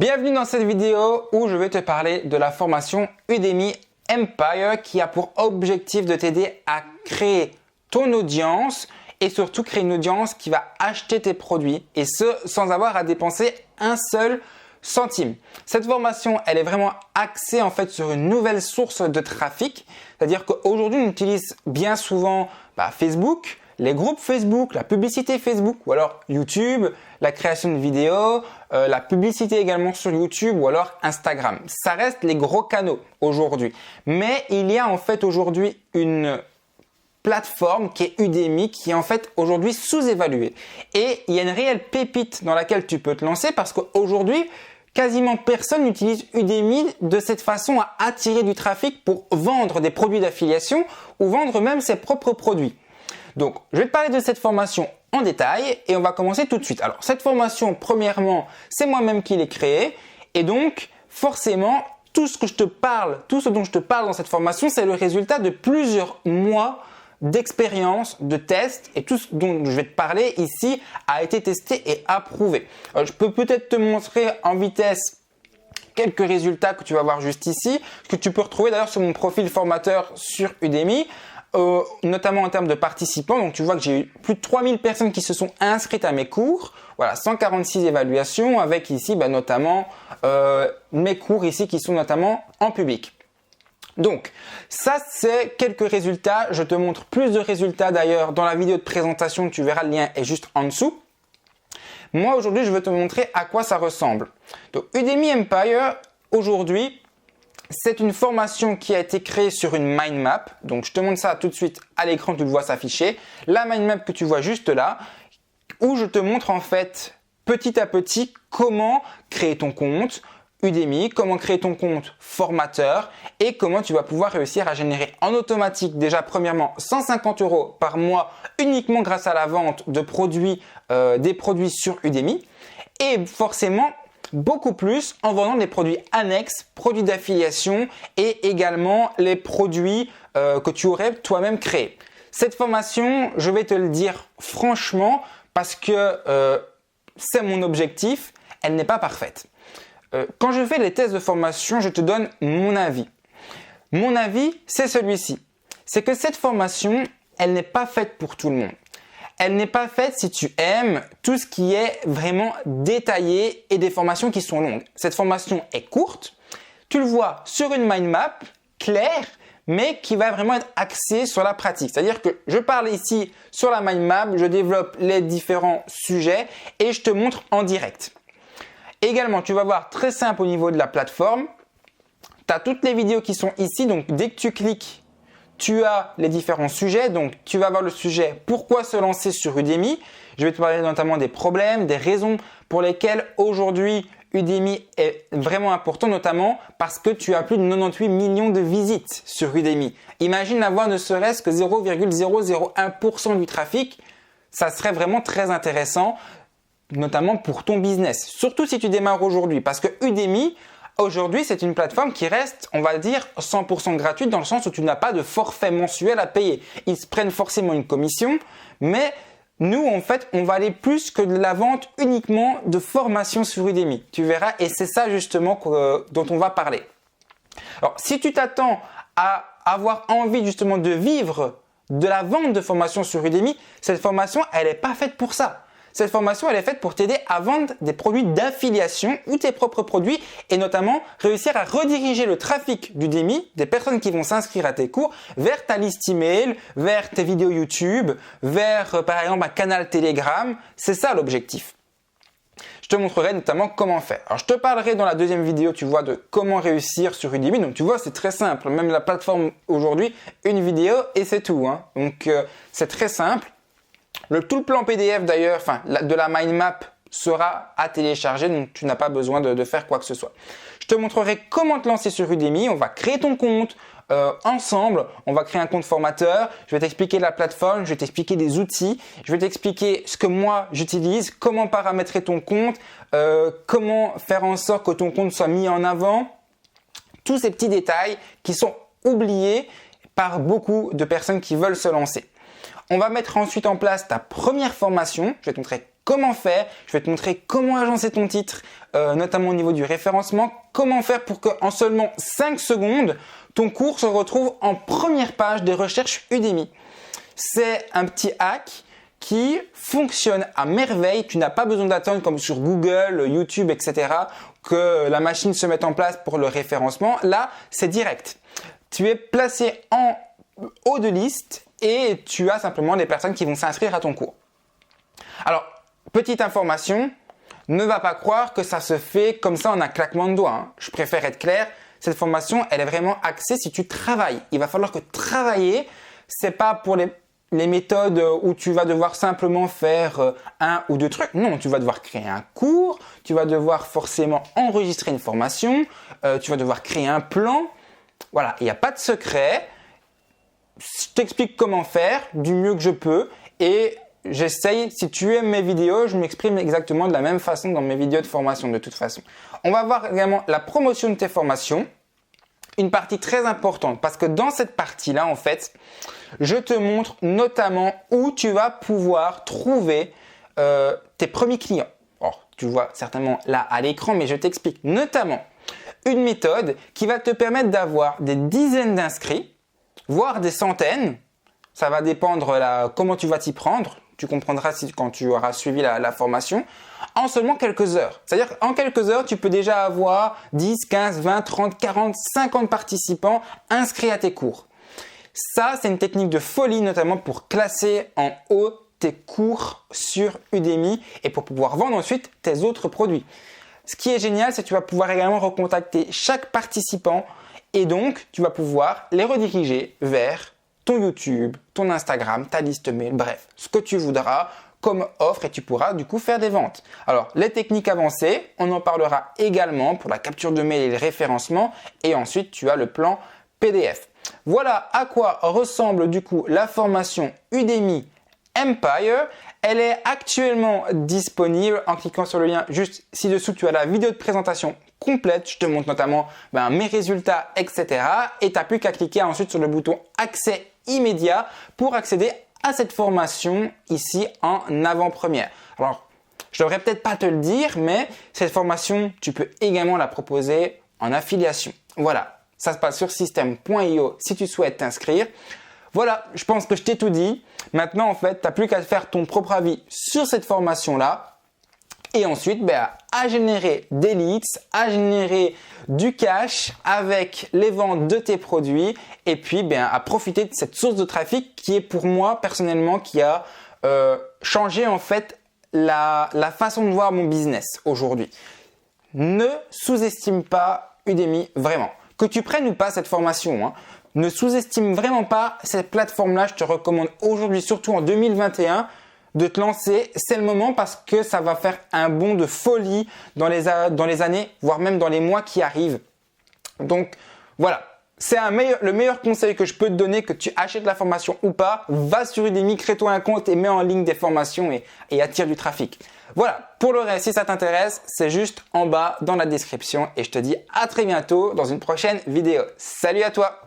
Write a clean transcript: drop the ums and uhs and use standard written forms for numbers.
Bienvenue dans cette vidéo où je vais te parler de la formation Udemy Empire qui a pour objectif de t'aider à créer ton audience et surtout créer une audience qui va acheter tes produits et ce sans avoir à dépenser un seul centime. Cette formation, elle est vraiment axée en fait sur une nouvelle source de trafic, c'est-à-dire qu'aujourd'hui on utilise bien souvent Facebook, les groupes Facebook, la publicité Facebook ou alors YouTube, la création de vidéos, la publicité également sur YouTube ou alors Instagram. Ça reste les gros canaux aujourd'hui. Mais il y a en fait aujourd'hui une plateforme qui est Udemy qui est en fait aujourd'hui sous-évaluée. Et il y a une réelle pépite dans laquelle tu peux te lancer parce qu'aujourd'hui, quasiment personne n'utilise Udemy de cette façon à attirer du trafic pour vendre des produits d'affiliation ou vendre même ses propres produits. Donc, je vais te parler de cette formation en détail et on va commencer tout de suite. Alors, cette formation, premièrement, c'est moi-même qui l'ai créée et donc, forcément, tout ce dont je te parle dans cette formation, c'est le résultat de plusieurs mois d'expérience, de tests et tout ce dont je vais te parler ici a été testé et approuvé. Alors, je peux peut-être te montrer en vitesse quelques résultats que tu vas voir juste ici, que tu peux retrouver d'ailleurs sur mon profil formateur sur Udemy. Notamment en termes de participants. Donc, tu vois que j'ai eu plus de 3000 personnes qui se sont inscrites à mes cours. Voilà, 146 évaluations avec ici notamment mes cours ici qui sont notamment en public. Donc, ça, c'est quelques résultats. Je te montre plus de résultats d'ailleurs dans la vidéo de présentation. Tu verras, le lien est juste en dessous. Moi, aujourd'hui, je vais te montrer à quoi ça ressemble. Donc, Udemy Empire, aujourd'hui, c'est une formation qui a été créée sur une mind map. Donc, je te montre ça tout de suite à l'écran, tu le vois s'afficher. La mind map que tu vois juste là, où je te montre en fait petit à petit comment créer ton compte Udemy, comment créer ton compte formateur et comment tu vas pouvoir réussir à générer en automatique déjà premièrement 150 € par mois uniquement grâce à la vente de produits, des produits sur Udemy et forcément beaucoup plus en vendant des produits annexes, produits d'affiliation et également les produits que tu aurais toi-même créés. Cette formation, je vais te le dire franchement parce que c'est mon objectif, elle n'est pas parfaite. Quand je fais les tests de formation, je te donne mon avis. Mon avis, c'est celui-ci. C'est que cette formation, elle n'est pas faite pour tout le monde. Elle n'est pas faite si tu aimes tout ce qui est vraiment détaillé et des formations qui sont longues. Cette formation est courte. Tu le vois sur une mind map claire, mais qui va vraiment être axée sur la pratique. C'est-à-dire que je parle ici sur la mind map, je développe les différents sujets et je te montre en direct. Également, tu vas voir très simple au niveau de la plateforme. Tu as toutes les vidéos qui sont ici. Donc, dès que tu cliques, tu as les différents sujets. Donc, tu vas voir le sujet « Pourquoi se lancer sur Udemy ?» Je vais te parler notamment des problèmes, des raisons pour lesquelles aujourd'hui Udemy est vraiment important, notamment parce que tu as plus de 98 millions de visites sur Udemy. Imagine avoir ne serait-ce que 0,001% du trafic. Ça serait vraiment très intéressant, notamment pour ton business. Surtout si tu démarres aujourd'hui parce que Udemy, aujourd'hui, c'est une plateforme qui reste, on va dire, 100% gratuite dans le sens où tu n'as pas de forfait mensuel à payer. Ils se prennent forcément une commission, mais nous, en fait, on va aller plus que de la vente uniquement de formation sur Udemy. Tu verras, et c'est ça justement dont on va parler. Alors, si tu t'attends à avoir envie justement de vivre de la vente de formation sur Udemy, cette formation, elle n'est pas faite pour ça. Cette formation, elle est faite pour t'aider à vendre des produits d'affiliation ou tes propres produits et notamment réussir à rediriger le trafic d'Udemy, des personnes qui vont s'inscrire à tes cours, vers ta liste email, vers tes vidéos YouTube, vers par exemple un canal Telegram. C'est ça l'objectif. Je te montrerai notamment comment faire. Alors, je te parlerai dans la deuxième vidéo, tu vois, de comment réussir sur Udemy. Donc, tu vois, c'est très simple. Même la plateforme aujourd'hui, une vidéo et c'est tout. Donc, c'est très simple. Tout le plan PDF d'ailleurs, de la mind map sera à télécharger, donc tu n'as pas besoin de faire quoi que ce soit. Je te montrerai comment te lancer sur Udemy. On va créer ton compte ensemble. On va créer un compte formateur. Je vais t'expliquer la plateforme, je vais t'expliquer des outils, je vais t'expliquer ce que moi j'utilise, comment paramétrer ton compte, comment faire en sorte que ton compte soit mis en avant. Tous ces petits détails qui sont oubliés par beaucoup de personnes qui veulent se lancer. On va mettre ensuite en place ta première formation. Je vais te montrer comment faire, je vais te montrer comment agencer ton titre, notamment au niveau du référencement, comment faire pour qu'en seulement 5 secondes, ton cours se retrouve en première page des recherches Udemy. C'est un petit hack qui fonctionne à merveille. Tu n'as pas besoin d'attendre comme sur Google, YouTube, etc. que la machine se mette en place pour le référencement. Là, c'est direct. Tu es placé en haut de liste et tu as simplement des personnes qui vont s'inscrire à ton cours. Alors, petite information, ne va pas croire que ça se fait comme ça en un claquement de doigts, hein. Je préfère être clair, cette formation, elle est vraiment axée si tu travailles. Il va falloir que travailler, c'est pas pour les méthodes où tu vas devoir simplement faire un ou deux trucs. Non, tu vas devoir créer un cours, tu vas devoir forcément enregistrer une formation, tu vas devoir créer un plan. Voilà, il n'y a pas de secret. Je t'explique comment faire du mieux que je peux et j'essaye, si tu aimes mes vidéos, je m'exprime exactement de la même façon dans mes vidéos de formation de toute façon. On va voir également la promotion de tes formations, une partie très importante parce que dans cette partie-là, en fait, je te montre notamment où tu vas pouvoir trouver tes premiers clients. Alors, tu vois certainement là à l'écran, mais je t'explique notamment une méthode qui va te permettre d'avoir des dizaines d'inscrits, voire des centaines. Ça va dépendre comment tu vas t'y prendre. Tu comprendras quand tu auras suivi la formation en seulement quelques heures. C'est-à-dire qu'en quelques heures, tu peux déjà avoir 10, 15, 20, 30, 40, 50 participants inscrits à tes cours. Ça, c'est une technique de folie, notamment pour classer en haut tes cours sur Udemy et pour pouvoir vendre ensuite tes autres produits. Ce qui est génial, c'est que tu vas pouvoir également recontacter chaque participant et donc tu vas pouvoir les rediriger vers ton YouTube, ton Instagram, ta liste mail, bref, ce que tu voudras comme offre et tu pourras du coup faire des ventes. Alors, les techniques avancées, on en parlera également pour la capture de mail et le référencement et ensuite tu as le plan PDF. Voilà à quoi ressemble du coup la formation Udemy Empire. Elle est actuellement disponible en cliquant sur le lien juste ci-dessous. Tu as la vidéo de présentation complète. Je te montre notamment mes résultats, etc. Et tu n'as plus qu'à cliquer ensuite sur le bouton accès immédiat pour accéder à cette formation ici en avant-première. Alors, je devrais peut-être pas te le dire, mais cette formation, tu peux également la proposer en affiliation. Voilà. Ça se passe sur system.io si tu souhaites t'inscrire. Voilà, je pense que je t'ai tout dit. Maintenant, en fait, tu n'as plus qu'à faire ton propre avis sur cette formation-là. Et ensuite, à générer des leads, à générer du cash avec les ventes de tes produits. Et puis, à profiter de cette source de trafic qui est pour moi, personnellement, qui a changé en fait la façon de voir mon business aujourd'hui. Ne sous-estime pas Udemy, vraiment. Que tu prennes ou pas cette formation, hein, ne sous-estime vraiment pas cette plateforme-là. Je te recommande aujourd'hui, surtout en 2021, de te lancer. C'est le moment parce que ça va faire un bond de folie dans les années, voire même dans les mois qui arrivent. Donc voilà, c'est le meilleur conseil que je peux te donner, que tu achètes la formation ou pas. Va sur Udemy, crée-toi un compte et mets en ligne des formations et attire du trafic. Voilà, pour le reste, si ça t'intéresse, c'est juste en bas dans la description et je te dis à très bientôt dans une prochaine vidéo. Salut à toi!